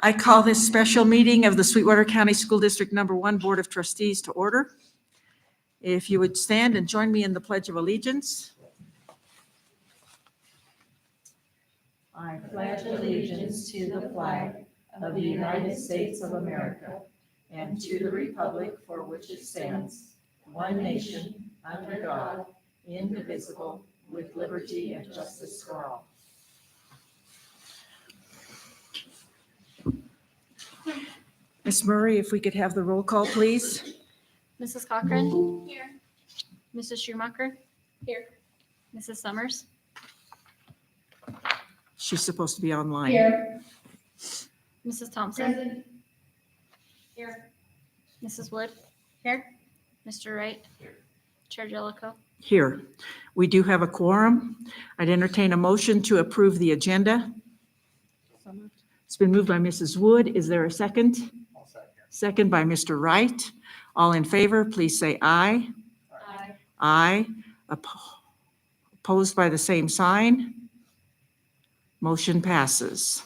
I call this special meeting of the Sweetwater County School District Number 1 Board of Trustees to order. If you would stand and join me in the Pledge of Allegiance. I pledge allegiance to the flag of the United States of America and to the republic for which it stands, one nation, under God, indivisible, with liberty and justice for all. Ms. Murray, if we could have the roll call, please. Mrs. Cochran? Here. Mrs. Schumacher? Here. Mrs. Summers? She's supposed to be online. Here. Mrs. Thompson? Here. Mrs. Wood? Here. Mr. Wright? Here. Chair Jellicoe? Here. We do have a quorum. I'd entertain a motion to approve the agenda. It's been moved by Mrs. Wood. Is there a second? Second by Mr. Wright. All in favor, please say aye. Aye. Aye. Opposed by the same sign. Motion passes.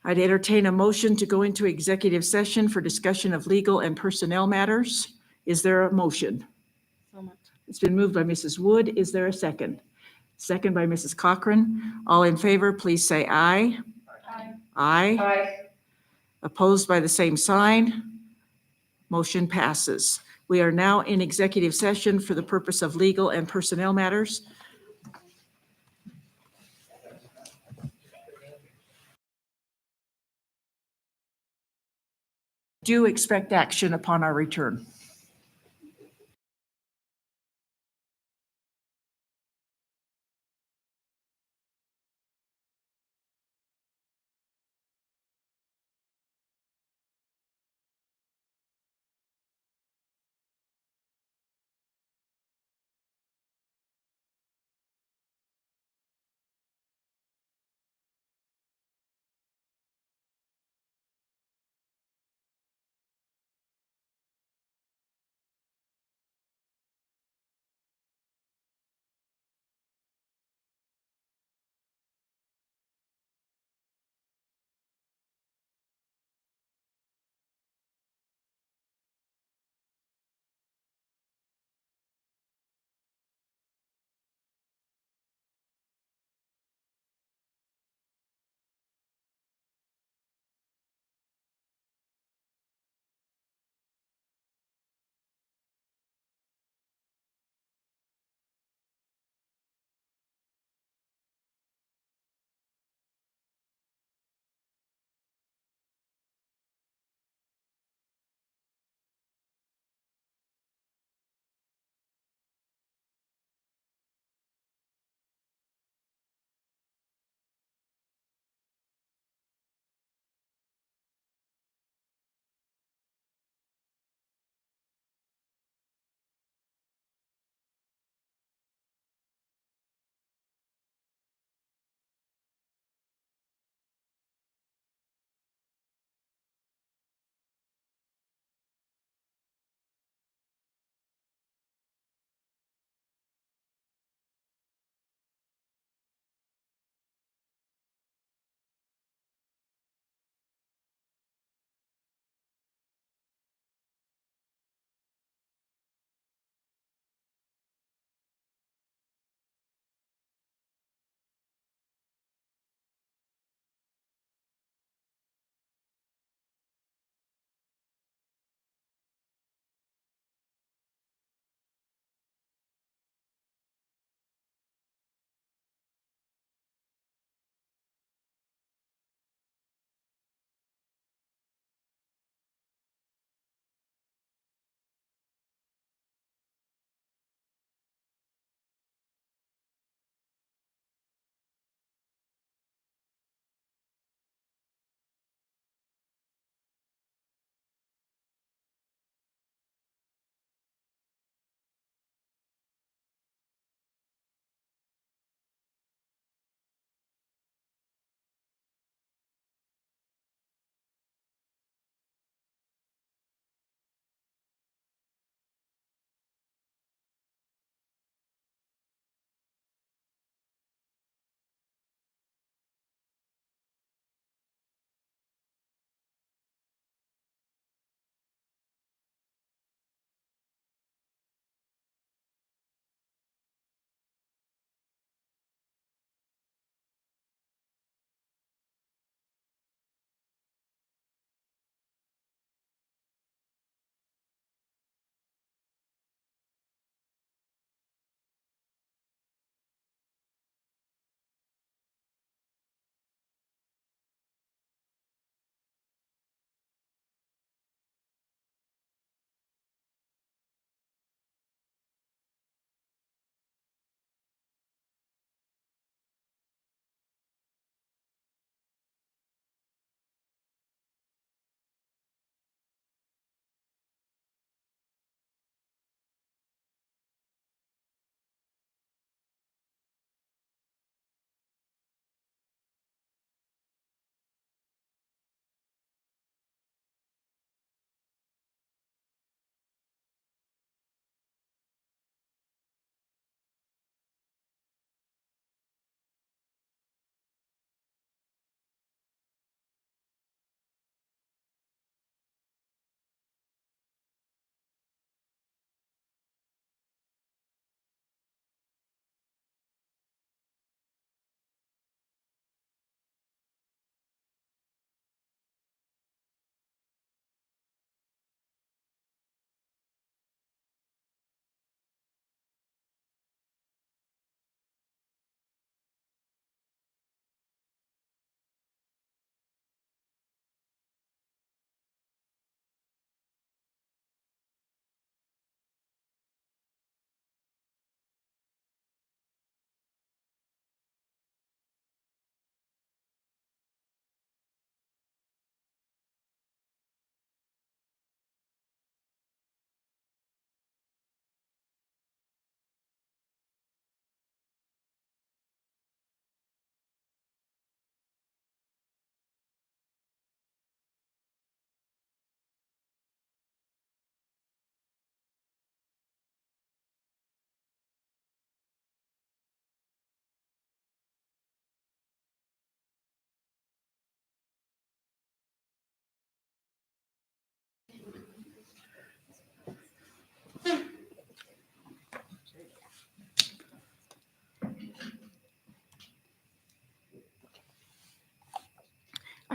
I'd entertain a motion to go into executive session for discussion of legal and personnel matters. Is there a motion? It's been moved by Mrs. Wood. Is there a second? Second by Mrs. Cochran. All in favor, please say aye. Aye. Aye. Aye. Opposed by the same sign. Motion passes. We are now in executive session for the purpose of legal and personnel matters. Do expect action upon our return.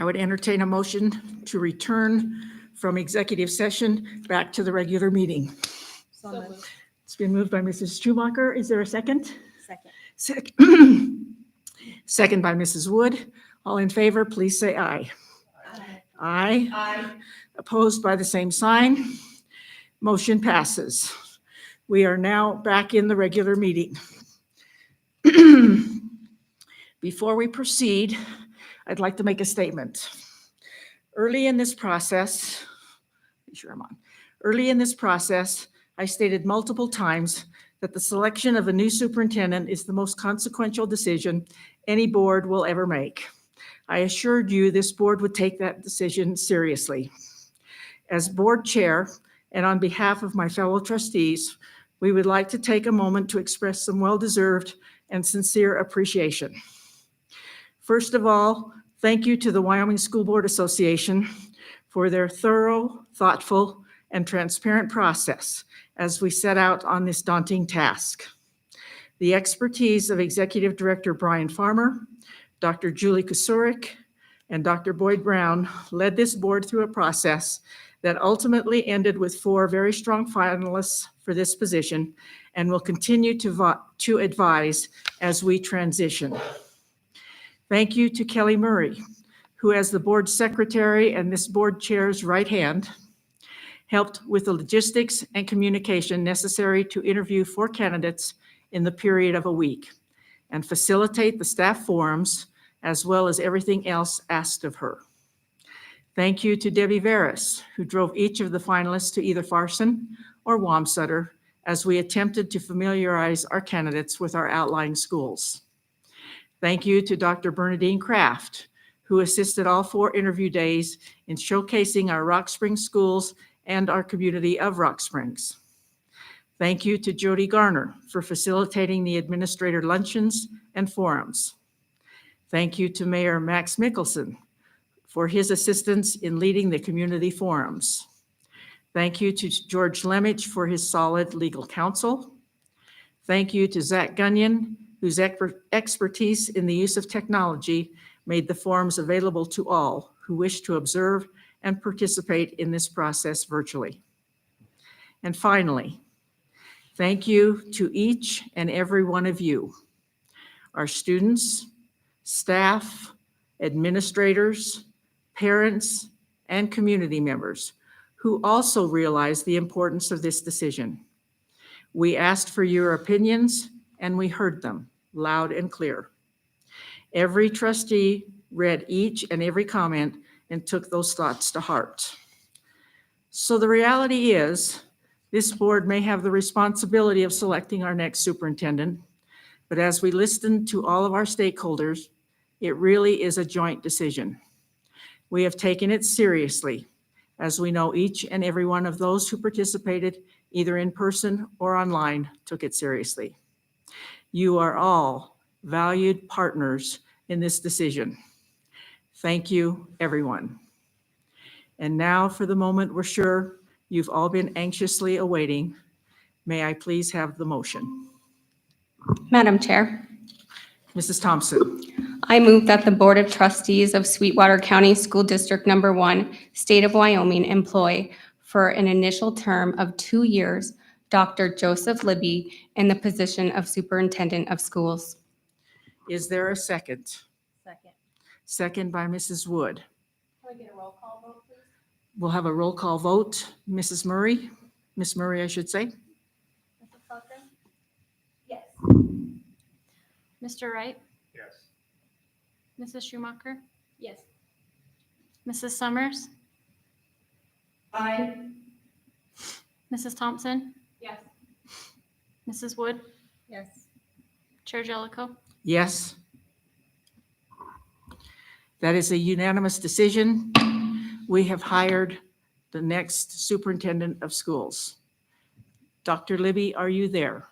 I would entertain a motion to return from executive session back to the regular meeting. So moved. It's been moved by Mrs. Schumacher. Is there a second? Second. Second by Mrs. Wood. All in favor, please say aye. Aye. Aye. Opposed by the same sign. Motion passes. We are now back in the regular meeting. Before we proceed, I'd like to make a statement. Early in this process, I stated multiple times that the selection of a new superintendent is the most consequential decision any board will ever make. I assured you this board would take that decision seriously. As board chair, and on behalf of my fellow trustees, we would like to take a moment to express some well-deserved and sincere appreciation. First of all, thank you to the Wyoming School Board Association for their thorough, thoughtful, and transparent process as we set out on this daunting task. The expertise of Executive Director Brian Farmer, Dr. Julie Kusurik, and Dr. Boyd Brown led this board through a process that ultimately ended with 4 very strong finalists for this position and will continue to advise as we transition. Thank you to Kelly Murray, who as the board secretary and this board chair's right hand, helped with the logistics and communication necessary to interview 4 candidates in the period of a week and facilitate the staff forums as well as everything else asked of her. Thank you to Debbie Veras, who drove each of the finalists to either Farson or Wamsutter as we attempted to familiarize our candidates with our outlying schools. Thank you to Dr. Bernadine Kraft, who assisted all 4 interview days in showcasing our Rock Springs schools and our community of Rock Springs. Thank you to Jody Garner for facilitating the administrator luncheons and forums. Thank you to Mayor Max Mickelson for his assistance in leading the community forums. Thank you to George Lemich for his solid legal counsel. Thank you to Zach Gunyon, whose expertise in the use of technology made the forums available to all who wish to observe and participate in this process virtually. And finally, thank you to each and every one of you, our students, staff, administrators, parents, and community members who also realize the importance of this decision. We asked for your opinions and we heard them loud and clear. Every trustee read each and every comment and took those thoughts to heart. So the reality is, this board may have the responsibility of selecting our next superintendent, but as we listen to all of our stakeholders, it really is a joint decision. We have taken it seriously, as we know each and every one of those who participated, either in person or online, took it seriously. You are all valued partners in this decision. Thank you, everyone. And now for the moment we're sure you've all been anxiously awaiting. May I please have the motion? Madam Chair, Mrs. Thompson. I move that the Board of Trustees of Sweetwater County School District Number 1, State of Wyoming, employ for an initial term of 2 years Dr. Joseph Libby in the position of Superintendent of Schools. Is there a second? Second. Second by Mrs. Wood. Can we get a roll call vote, please? We'll have a roll call vote. Mrs. Murray, Miss Murray, I should say. Mrs. Cochran? Yes. Mr. Wright? Yes. Mrs. Schumacher? Yes. Mrs. Summers? Aye. Mrs. Thompson? Yes. Mrs. Wood? Yes. Chair Jellicoe? Yes. That is a unanimous decision. We have hired the next superintendent of schools. Dr. Libby, are you there?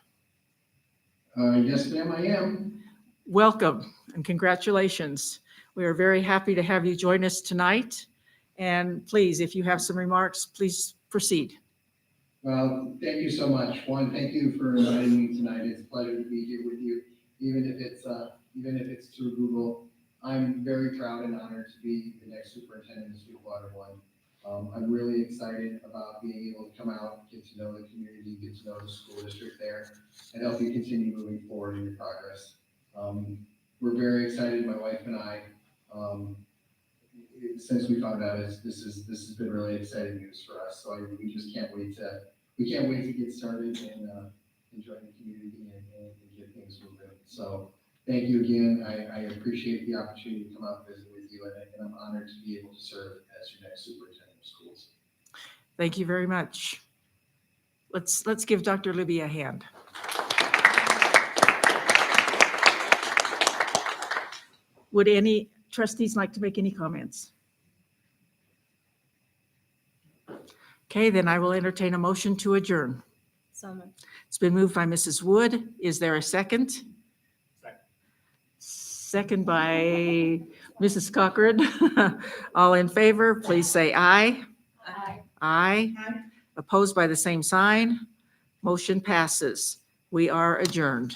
Yes, ma'am, I am. Welcome and congratulations. We are very happy to have you join us tonight. And please, if you have some remarks, please proceed. Well, thank you so much. One, thank you for inviting me tonight. It's a pleasure to be here with you, even if it's through Google. I'm very proud and honored to be the next superintendent of Sweetwater One. I'm really excited about being able to come out, get to know the community, get to know the school district there, and help you continue moving forward in your progress. We're very excited, my wife and I, since we found out, this has been really exciting news for us. So we just can't wait to get started and enjoy the community and get things moving. So thank you again. I appreciate the opportunity to come out and visit with you, and I'm honored to be able to serve as your next superintendent of schools. Thank you very much. Let's give Dr. Libby a hand. Would any trustees like to make any comments? Okay, then I will entertain a motion to adjourn. It's been moved by Mrs. Wood. Is there a second? Second by Mrs. Cochran. All in favor, please say aye. Aye. Aye. Opposed by the same sign. Motion passes. We are adjourned.